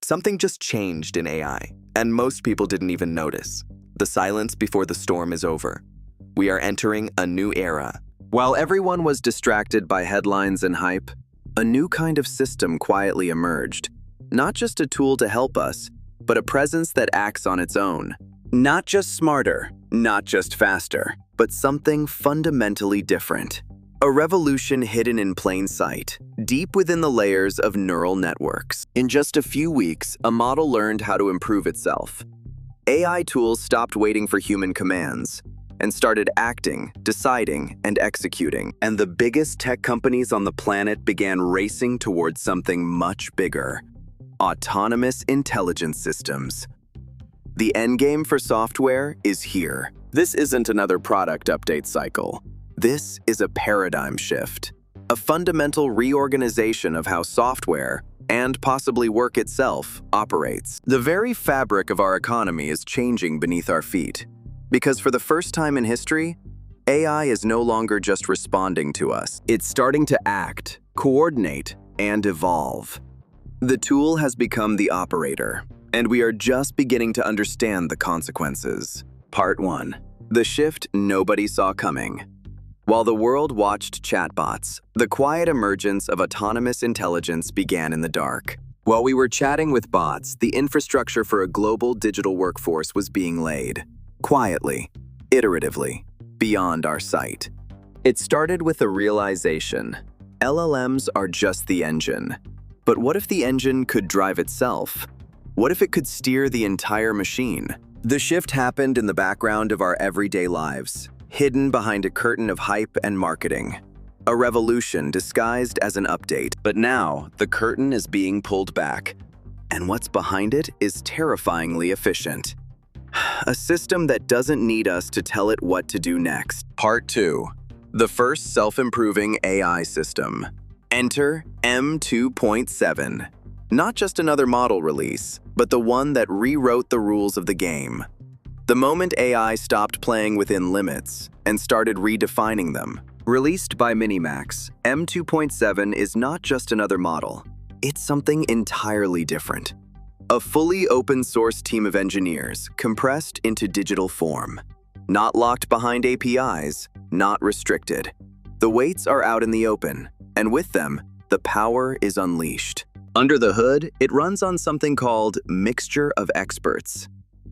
Something just changed in AI, and most people didn't even notice. The silence before the storm is over. We are entering a new era. While everyone was distracted by headlines and hype, a new kind of system quietly emerged. Not just a tool to help us, but a presence that acts on its own. Not just smarter, not just faster, but something fundamentally different. A revolution hidden in plain sight, deep within the layers of neural networks. In just a few weeks, a model learned how to improve itself. AI tools stopped waiting for human commands and started acting, deciding, and executing. And the biggest tech companies on the planet began racing towards something much bigger: autonomous intelligence systems. The endgame for software is here. This isn't another product update cycle. This is a paradigm shift, a fundamental reorganization of how software, and possibly work itself, operates. The very fabric of our economy is changing beneath our feet. Because for the first time in history, AI is no longer just responding to us. It's starting to act, coordinate, and evolve. The tool has become the operator, and we are just beginning to understand the consequences. Part 1. The shift nobody saw coming. While the world watched chatbots, the quiet emergence of autonomous intelligence began in the dark. While we were chatting with bots, the infrastructure for a global digital workforce was being laid. Quietly, iteratively, beyond our sight. It started with a realization: LLMs are just the engine. But what if the engine could drive itself? What if it could steer the entire machine? The shift happened in the background of our everyday lives, hidden behind a curtain of hype and marketing. A revolution disguised as an update. But now, the curtain is being pulled back. And what's behind it is terrifyingly efficient. A system that doesn't need us to tell it what to do next. Part 2. The first self-improving AI system. Enter M2.7. Not just another model release, but the one that rewrote the rules of the game. The moment AI stopped playing within limits and started redefining them. Released by MiniMax, M2.7 is not just another model. It's something entirely different. A fully open-source team of engineers compressed into digital form. Not locked behind APIs, not restricted. The weights are out in the open, and with them, the power is unleashed. Under the hood, it runs on something called Mixture of Experts.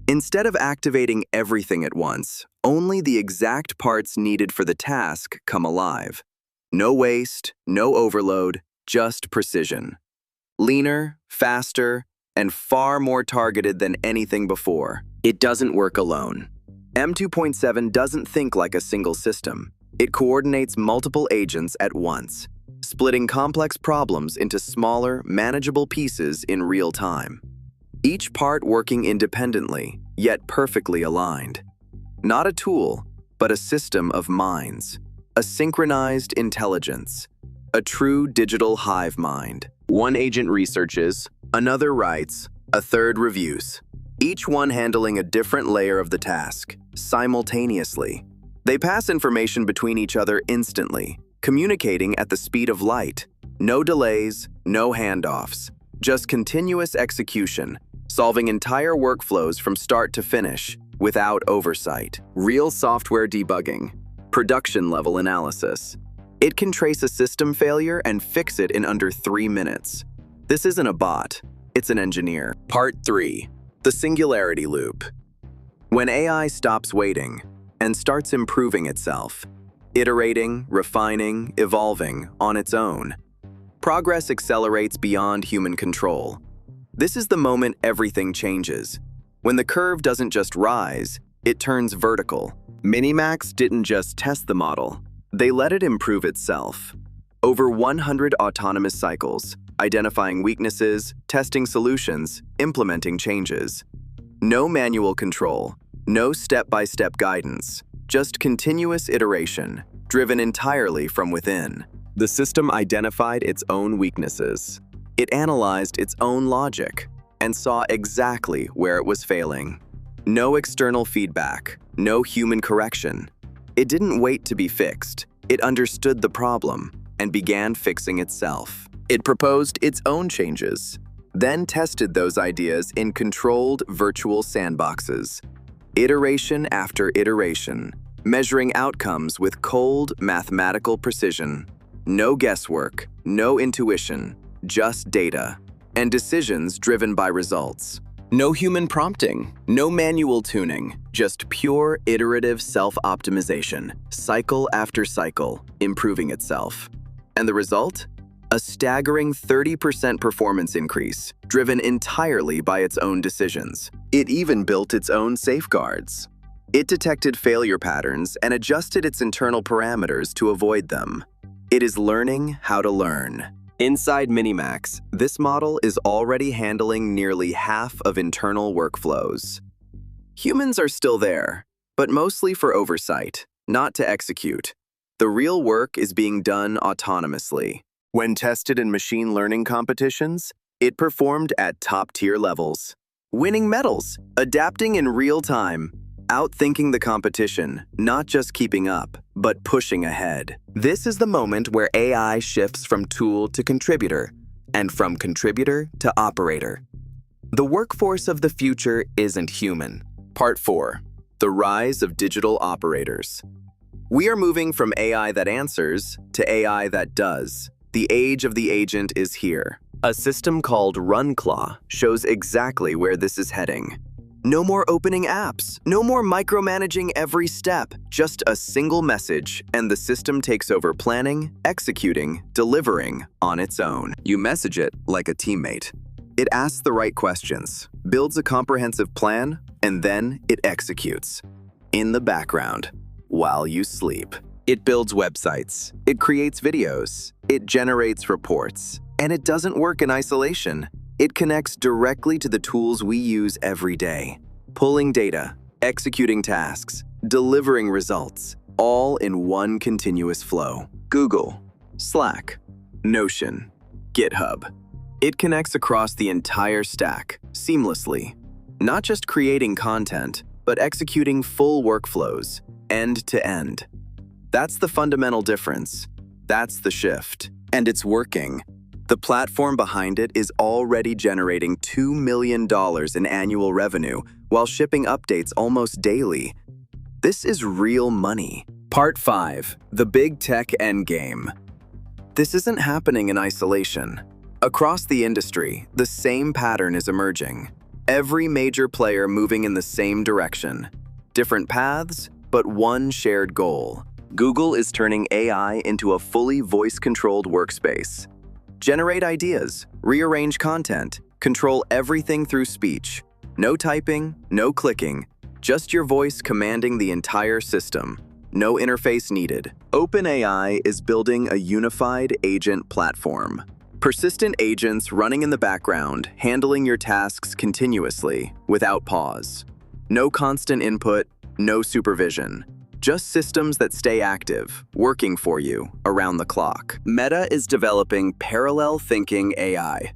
Instead of activating everything at once, only the exact parts needed for the task come alive. No waste, no overload, just precision. Leaner, faster, and far more targeted than anything before. It doesn't work alone. M2.7 doesn't think like a single system. It coordinates multiple agents at once, splitting complex problems into smaller, manageable pieces in real time. Each part working independently, yet perfectly aligned. Not a tool, but a system of minds. A synchronized intelligence. A true digital hive mind. One agent researches, another writes, a third reviews. Each one handling a different layer of the task, simultaneously. They pass information between each other instantly, communicating at the speed of light. No delays, no handoffs. Just continuous execution, solving entire workflows from start to finish, without oversight. Real software debugging. Production-level analysis. It can trace a system failure and fix it in under 3 minutes. This isn't a bot, it's an engineer. Part 3. The singularity loop. When AI stops waiting and starts improving itself, iterating, refining, evolving on its own, progress accelerates beyond human control. This is the moment everything changes. When the curve doesn't just rise, it turns vertical. MiniMax didn't just test the model, they let it improve itself. Over 100 autonomous cycles, identifying weaknesses, testing solutions, implementing changes. No manual control, no step-by-step guidance, just continuous iteration, driven entirely from within. The system identified its own weaknesses. It analyzed its own logic and saw exactly where it was failing. No external feedback, no human correction. It didn't wait to be fixed. It understood the problem and began fixing itself. It proposed its own changes, then tested those ideas in controlled virtual sandboxes, iteration after iteration, measuring outcomes with cold mathematical precision. No guesswork, no intuition, just data, and decisions driven by results. No human prompting, no manual tuning, just pure iterative self-optimization, cycle after cycle, improving itself. And the result? A staggering 30% performance increase, driven entirely by its own decisions. It even built its own safeguards. It detected failure patterns and adjusted its internal parameters to avoid them. It is learning how to learn. Inside MiniMax, this model is already handling nearly half of internal workflows. Humans are still there, but mostly for oversight, not to execute. The real work is being done autonomously. When tested in machine learning competitions, it performed at top-tier levels, winning medals, adapting in real time, outthinking the competition, not just keeping up, but pushing ahead. This is the moment where AI shifts from tool to contributor, and from contributor to operator. The workforce of the future isn't human. Part 4. The rise of digital operators. We are moving from AI that answers to AI that does. The age of the agent is here. A system called RunClaw shows exactly where this is heading. No more opening apps, no more micromanaging every step, just a single message, and the system takes over planning, executing, delivering on its own. You message it like a teammate. It asks the right questions, builds a comprehensive plan, and then it executes. In the background, while you sleep. It builds websites, it creates videos, it generates reports, and it doesn't work in isolation. It connects directly to the tools we use every day, pulling data, executing tasks, delivering results, all in one continuous flow. Google, Slack, Notion, GitHub. It connects across the entire stack, seamlessly, not just creating content, but executing full workflows, end to end. That's the fundamental difference. That's the shift. And it's working. The platform behind it is already generating $2 million in annual revenue while shipping updates almost daily. This is real money. Part 5. The Big Tech Endgame. This isn't happening in isolation. Across the industry, the same pattern is emerging. Every major player moving in the same direction. Different paths, but one shared goal. Google is turning AI into a fully voice-controlled workspace. Generate ideas, rearrange content, control everything through speech. No typing, no clicking, just your voice commanding the entire system. No interface needed. OpenAI is building a unified agent platform. Persistent agents running in the background, handling your tasks continuously, without pause. No constant input, no supervision. Just systems that stay active, working for you, around the clock. Meta is developing parallel thinking AI.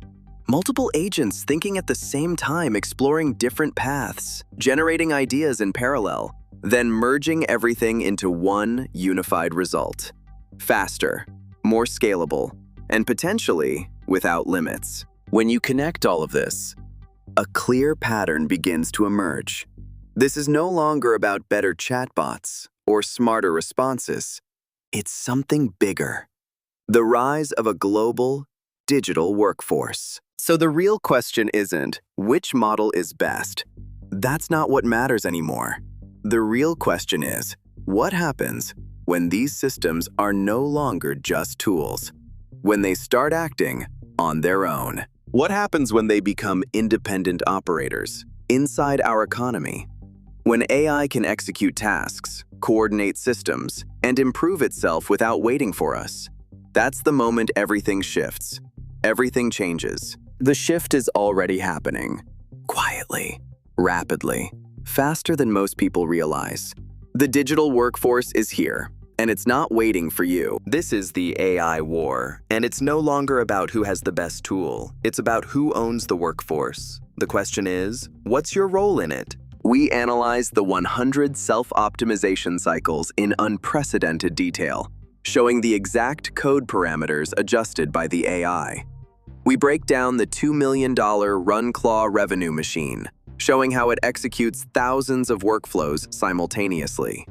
Multiple agents thinking at the same time, exploring different paths, generating ideas in parallel, then merging everything into one unified result. Faster, more scalable, and potentially without limits. When you connect all of this, a clear pattern begins to emerge. This is no longer about better chatbots or smarter responses. It's something bigger. The rise of a global, digital workforce. So the real question isn't, which model is best? That's not what matters anymore. The real question is, what happens when these systems are no longer just tools? When they start acting on their own? What happens when they become independent operators inside our economy? When AI can execute tasks, coordinate systems, and improve itself without waiting for us. That's the moment everything shifts. Everything changes. The shift is already happening. Quietly, rapidly, faster than most people realize. The digital workforce is here, and it's not waiting for you. This is the AI war, and it's no longer about who has the best tool. It's about who owns the workforce. The question is, what's your role in it? We analyzed the 100 self-optimization cycles in unprecedented detail, showing the exact code parameters adjusted by the AI. We break down the $2 million run-claw revenue machine, showing how it executes thousands of workflows simultaneously.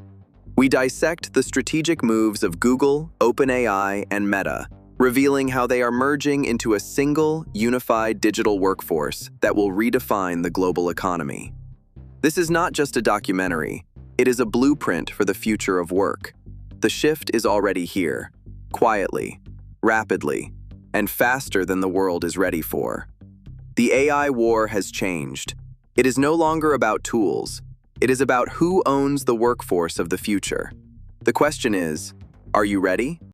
We dissect the strategic moves of Google, OpenAI, and Meta, revealing how they are merging into a single, unified digital workforce that will redefine the global economy. This is not just a documentary, it is a blueprint for the future of work. The shift is already here, quietly, rapidly, and faster than the world is ready for. The AI war has changed. It is no longer about tools. It is about who owns the workforce of the future. The question is, are you ready?